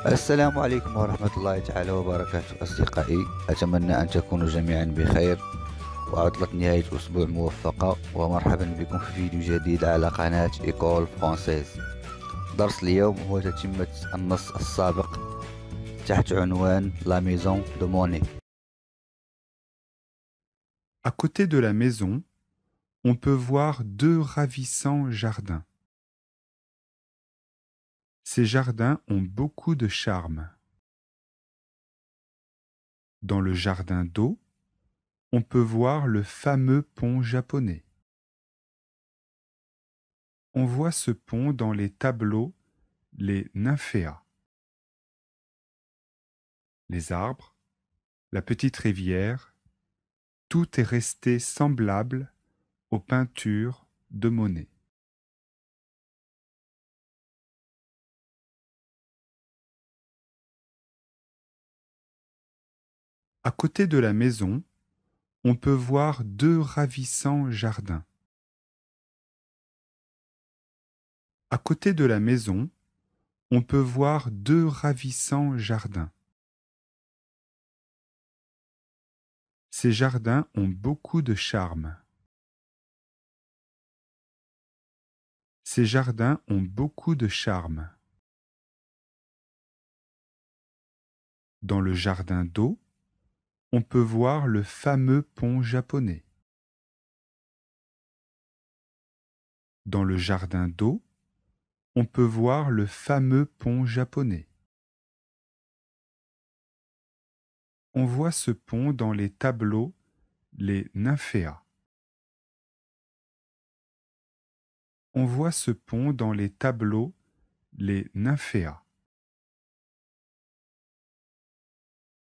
السلام عليكم ورحمة الله تعالى وبركاته أصدقائي. أتمنى أن تكونوا جميعا بخير وعطلة نهاية أسبوع موفقة، ومرحبا بكم في فيديو جديد على قناة إيكول فرانسيز. درس اليوم هو تتمة النص السابق تحت عنوان La Maison de Monet. À côté de la maison, on peut voir deux ravissants jardins. Ces jardins ont beaucoup de charme. Dans le jardin d'eau, on peut voir le fameux pont japonais. On voit ce pont dans les tableaux, les nymphéas. Les arbres, la petite rivière, tout est resté semblable aux peintures de Monet. À côté de la maison, on peut voir deux ravissants jardins. À côté de la maison, on peut voir deux ravissants jardins. Ces jardins ont beaucoup de charme. Ces jardins ont beaucoup de charme. Dans le jardin d'eau, on peut voir le fameux pont japonais. Dans le jardin d'eau, on peut voir le fameux pont japonais. On voit ce pont dans les tableaux, les nymphéas. On voit ce pont dans les tableaux, les nymphéas.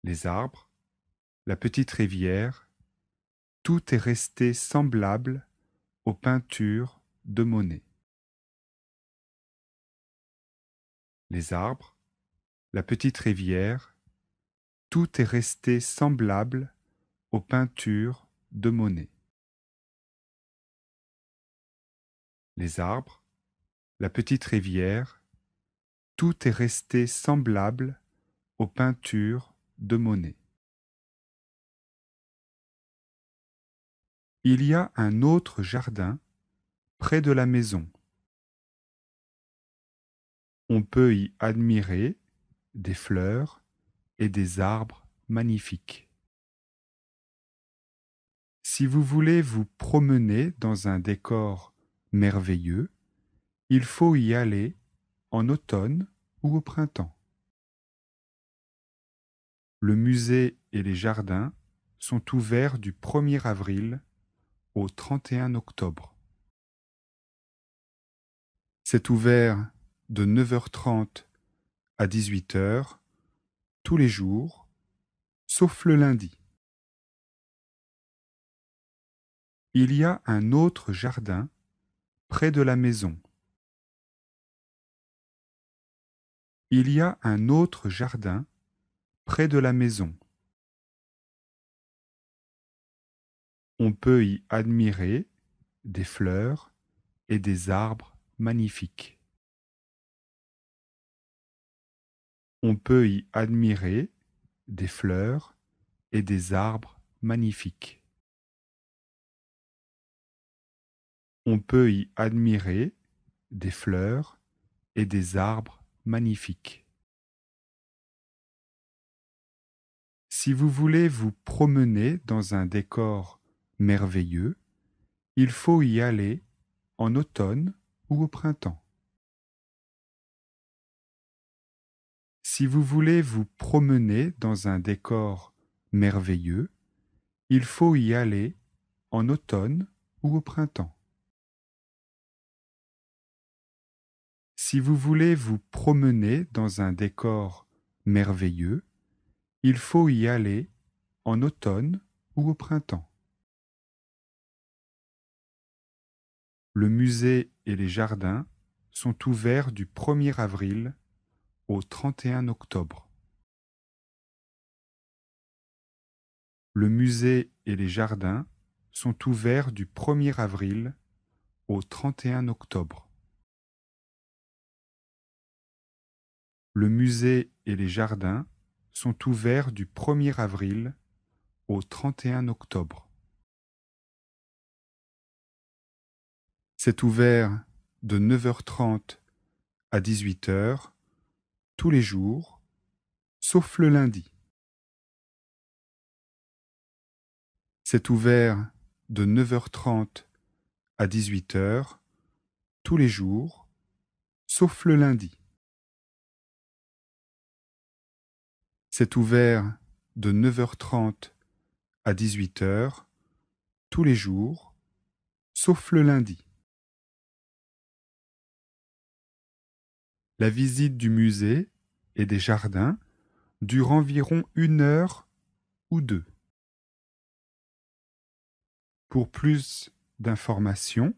Les arbres, la petite rivière, tout est resté semblable aux peintures de Monet. Les arbres, la petite rivière, tout est resté semblable aux peintures de Monet. Les arbres, la petite rivière, tout est resté semblable aux peintures de Monet. Il y a un autre jardin près de la maison. On peut y admirer des fleurs et des arbres magnifiques. Si vous voulez vous promener dans un décor merveilleux, il faut y aller en automne ou au printemps. Le musée et les jardins sont ouverts du 1er avril au 31 octobre. C'est ouvert de 9h30 à 18h tous les jours, sauf le lundi. Il y a un autre jardin près de la maison. Il y a un autre jardin près de la maison. On peut y admirer des fleurs et des arbres magnifiques. On peut y admirer des fleurs et des arbres magnifiques. On peut y admirer des fleurs et des arbres magnifiques. Si vous voulez vous promener dans un décor merveilleux, il faut y aller en automne ou au printemps. Si vous voulez vous promener dans un décor merveilleux, il faut y aller en automne ou au printemps. Si vous voulez vous promener dans un décor merveilleux, il faut y aller en automne ou au printemps. Le musée et les jardins sont ouverts du 1er avril au 31 octobre. Le musée et les jardins sont ouverts du 1er avril au 31 octobre. Le musée et les jardins sont ouverts du 1er avril au 31 octobre. C'est ouvert de 9h30 à 18h tous les jours, sauf le lundi. C'est ouvert de 9h30 à 18h tous les jours, sauf le lundi. C'est ouvert de 9h30 à 18h tous les jours, sauf le lundi. La visite du musée et des jardins dure environ 1 heure ou 2. Pour plus d'informations,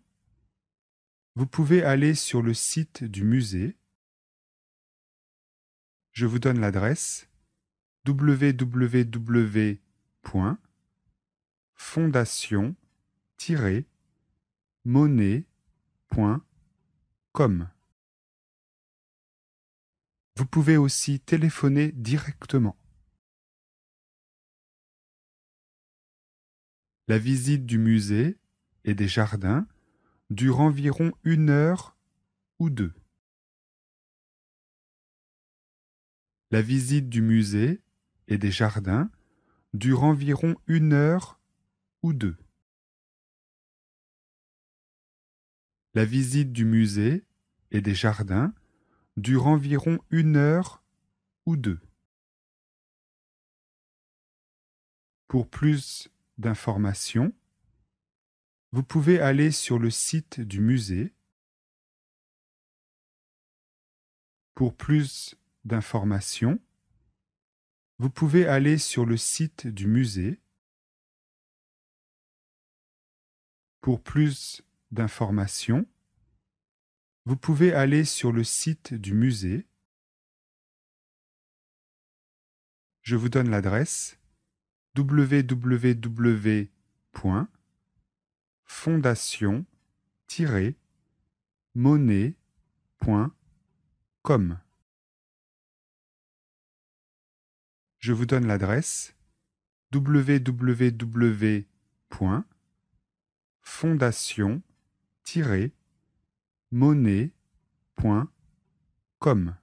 vous pouvez aller sur le site du musée. Je vous donne l'adresse www.fondation-monnaie.com. Vous pouvez aussi téléphoner directement. La visite du musée et des jardins dure environ 1 heure ou 2. La visite du musée et des jardins dure environ 1 heure ou 2. La visite du musée et des jardins dure environ 1 heure ou 2. Pour plus d'informations, vous pouvez aller sur le site du musée. Pour plus d'informations, vous pouvez aller sur le site du musée. Pour plus d'informations, vous pouvez aller sur le site du musée. Je vous donne l'adresse www.fondation-monnaie.com. Je vous donne l'adresse www.fondation-monnaie.com.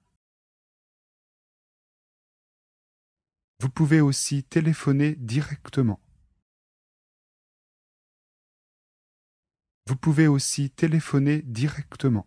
Vous pouvez aussi téléphoner directement. Vous pouvez aussi téléphoner directement.